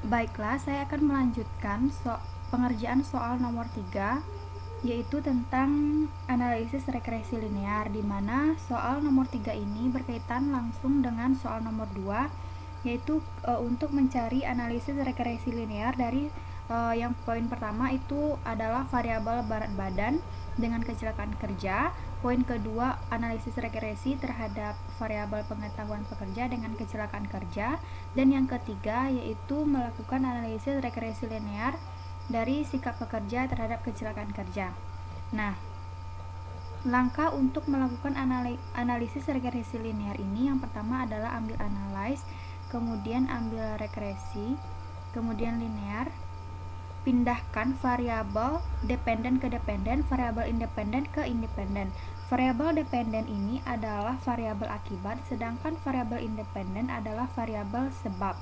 Baiklah, saya akan melanjutkan pengerjaan soal nomor 3, yaitu tentang analisis regresi linear, di mana soal nomor 3 ini berkaitan langsung dengan soal nomor 2, yaitu untuk mencari analisis regresi linear dari yang poin pertama itu adalah variabel berat badan dengan kecelakaan kerja. Poin kedua, analisis regresi terhadap variabel pengetahuan pekerja dengan kecelakaan kerja. Dan yang ketiga yaitu melakukan analisis regresi linear dari sikap pekerja terhadap kecelakaan kerja. Nah, langkah untuk melakukan analisis regresi linear ini yang pertama adalah ambil analyze, kemudian ambil regresi, kemudian linear, pindahkan variabel dependen ke dependen, variabel independen ke independen. Variabel dependen ini adalah variabel akibat, sedangkan variabel independen adalah variabel sebab.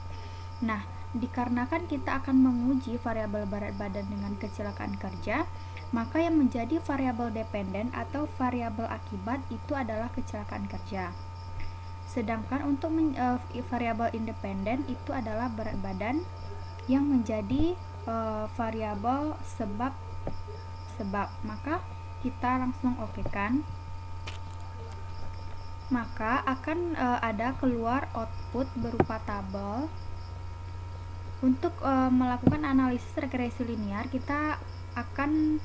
Nah, dikarenakan kita akan menguji variabel berat badan dengan kecelakaan kerja, maka yang menjadi variabel dependen atau variabel akibat itu adalah kecelakaan kerja. Sedangkan untuk variabel independen itu adalah berat badan yang menjadi variabel sebab. Maka kita langsung okekan. Maka akan ada keluar output berupa tabel. Untuk melakukan analisis regresi linear, kita akan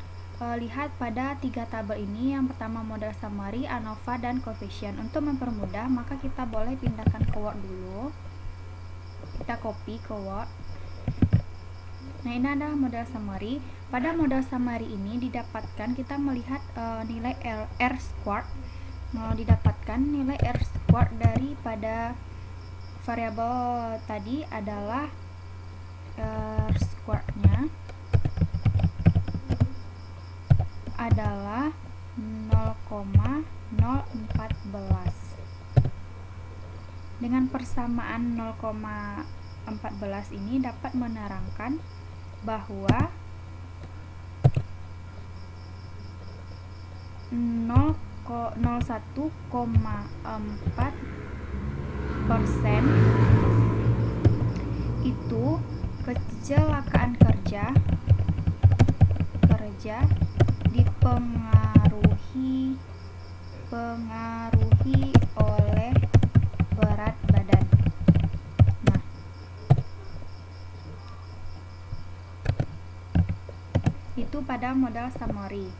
lihat pada 3 tabel ini. Yang pertama model summary, ANOVA, dan coefficient. Untuk mempermudah, maka kita boleh pindahkan ke Word dulu. Kita copy ke Word. Nah, ini adalah model summary. Pada model summary ini didapatkan, kita melihat nilai R squared. Didapatkan nilai R squared daripada variabel tadi adalah R squared-nya adalah 0,014. Dengan persamaan 0,14 ini dapat menerangkan bahwa 0,1,4% itu kecelakaan kerja dipengaruhi oleh berat badan. Nah, itu pada model summary.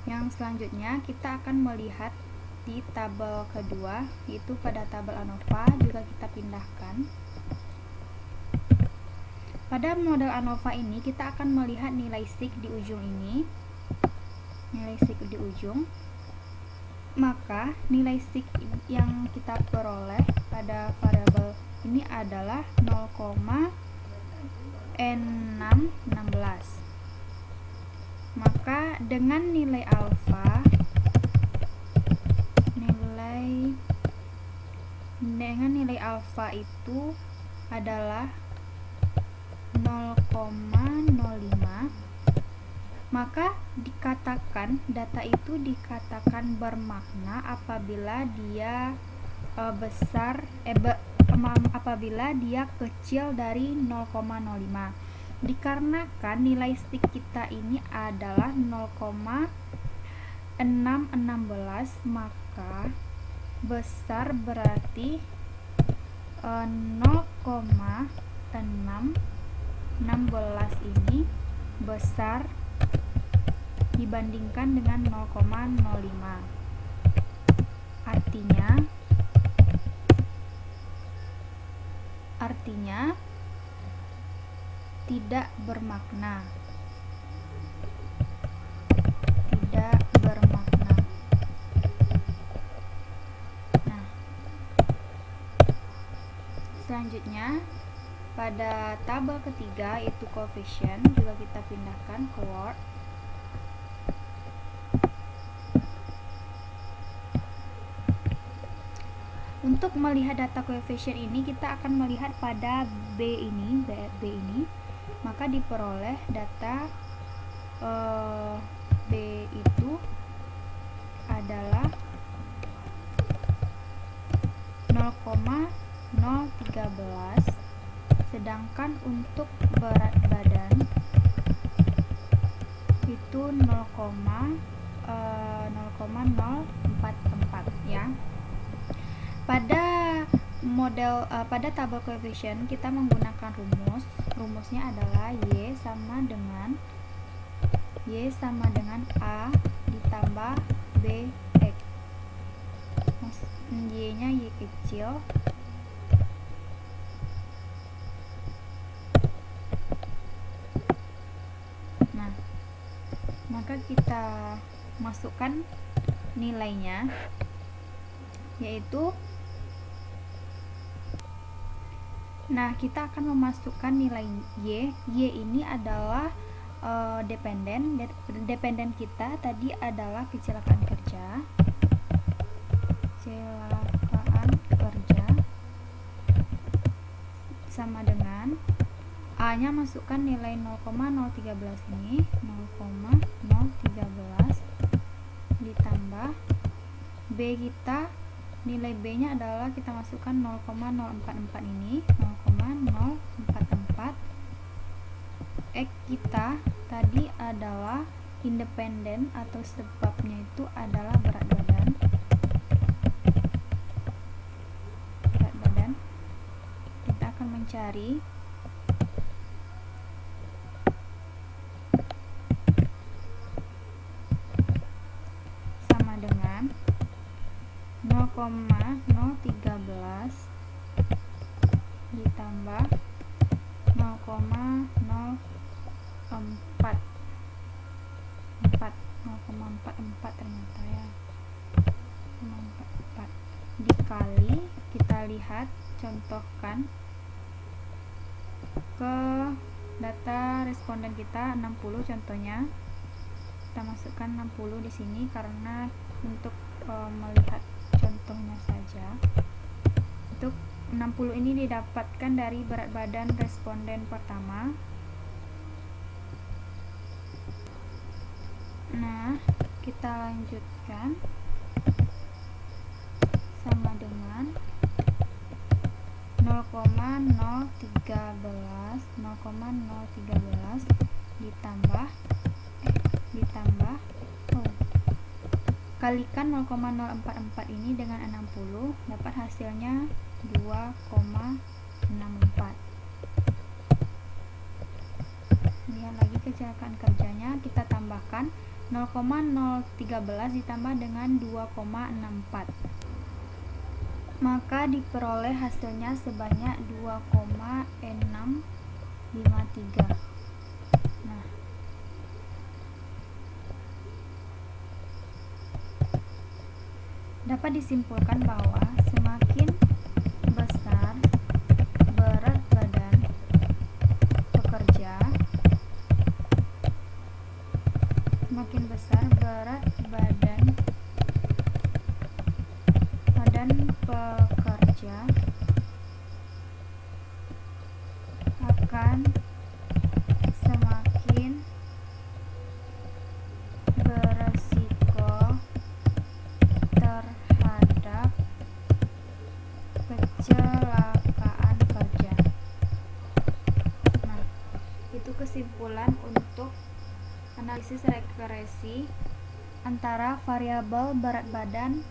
Yang selanjutnya kita akan melihat di tabel kedua, yaitu pada tabel ANOVA juga kita pindahkan. Pada model ANOVA ini kita akan melihat nilai sig di ujung ini. Nilai sig di ujung. Maka nilai sig yang kita peroleh pada variabel ini adalah 0,616. Maka dengan nilai alfa itu adalah 0,05, maka dikatakan data itu dikatakan bermakna apabila dia apabila dia kecil dari 0,05. Dikarenakan nilai sig kita ini adalah 0,616, maka besar berarti 0,616 ini besar dibandingkan dengan 0,05. Artinya tidak bermakna. Nah, selanjutnya pada tabel ketiga yaitu coefficient juga kita pindahkan ke Word. Untuk melihat data coefficient ini kita akan melihat pada B ini, maka diperoleh data B itu adalah 0,013, sedangkan untuk berat badan itu 0,044 ya. Pada tabel koefisien kita menggunakan rumusnya adalah Y sama dengan A ditambah B X. Y nya Y kecil maka kita masukkan nilainya, yaitu kita akan memasukkan nilai Y ini adalah dependen kita tadi adalah kecelakaan kerja sama dengan A nya masukkan nilai 0,013 ini 0,013 ditambah B kita, nilai B nya adalah kita masukkan 0,044 ini 0,044. X kita tadi adalah independen atau sebabnya itu adalah berat badan. Kita akan mencari sama dengan 0,013 ditambah 0,044 ternyata ya, 0,44 dikali, kita lihat contohkan ke data responden kita 60 contohnya. Kita masukkan 60 di sini karena untuk melihat contohnya saja. Untuk 60 ini didapatkan dari berat badan responden pertama. Kita lanjutkan sama dengan 0,013 ditambah kalikan 0,044 ini dengan 60, dapat hasilnya 2,64. Lihat lagi kecelakaan kerjanya, kita tambahkan 0,013 ditambah dengan 2,64, maka diperoleh hasilnya sebanyak 2,653. Dapat disimpulkan bahwa semakin besar berat badan pekerja, semakin besar berat badan pekerja akan semakin beresiko terhadap kecelakaan kerja. Itu kesimpulan untuk analisis regresi antara variabel berat badan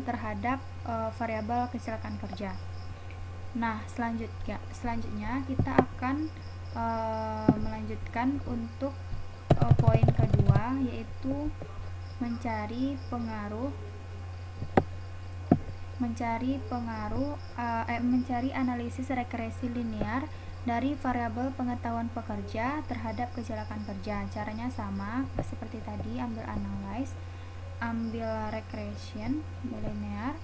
terhadap variabel kecelakaan kerja. Selanjutnya kita akan melanjutkan untuk poin kedua, yaitu mencari analisis regresi linear dari variabel pengetahuan pekerja terhadap kecelakaan kerja. Caranya sama seperti tadi, ambil analyze, ambil regression linear,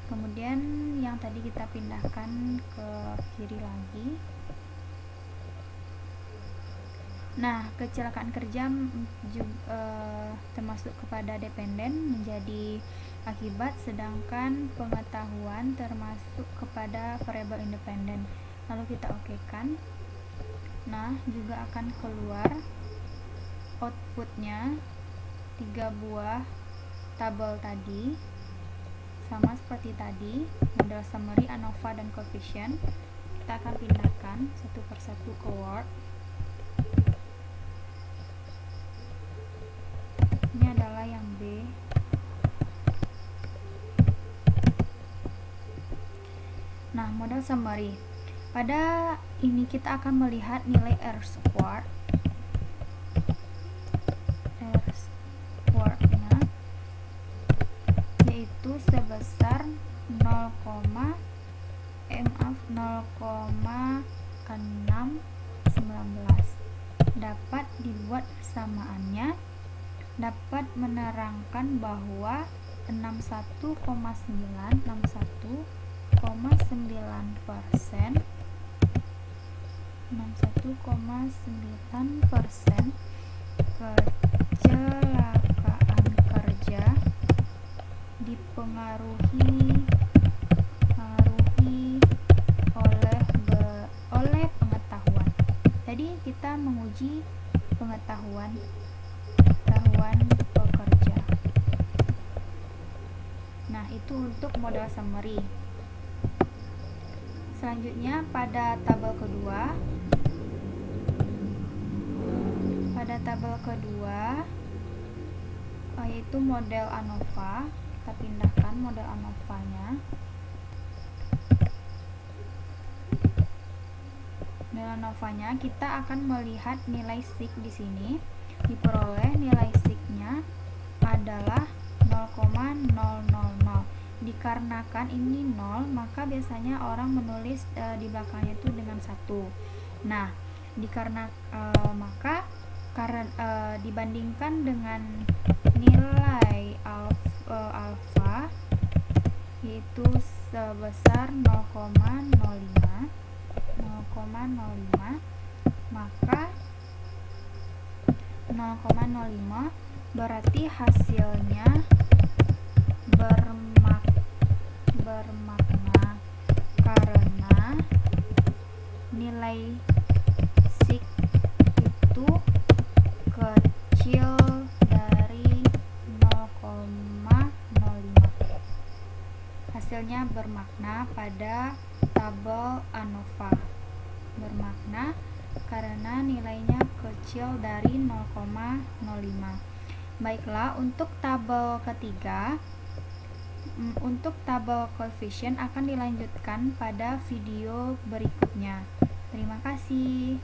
kemudian yang tadi kita pindahkan ke kiri lagi. Kecelakaan kerja termasuk kepada dependen menjadi akibat, sedangkan pengetahuan termasuk kepada variabel independen. Lalu kita okekan. Juga akan keluar outputnya 3 buah tabel tadi sama seperti tadi, model summary, ANOVA, dan coefficient. Kita akan pindahkan satu persatu ke Word. Ini adalah yang B. Nah, model summary. Pada ini kita akan melihat nilai R squared. R-squared-nya yaitu sebesar 0,619. Dapat dibuat persamaannya, dapat menerangkan bahwa 61,9% kecelakaan kerja dipengaruhi oleh pengetahuan. Jadi kita menguji pengetahuan pekerja. Nah, itu untuk model summary. Selanjutnya pada tabel kedua, yaitu model ANOVA. Kita pindahkan model ANOVA-nya. Model ANOVA-nya kita akan melihat nilai SIG di sini. Diperoleh nilai SIG-nya adalah 0,000. Dikarenakan ini 0, maka biasanya orang menulis di belakangnya itu dengan 1. Nah, dibandingkan dengan nilai alfa yaitu sebesar 0,05, maka 0,05 berarti hasilnya bermakna karena nilai SIG itu kecil dari 0,05. Hasilnya bermakna pada tabel ANOVA. Bermakna karena nilainya kecil dari 0,05. Baiklah, untuk tabel ketiga, untuk tabel coefficient akan dilanjutkan pada video berikutnya. Terima kasih.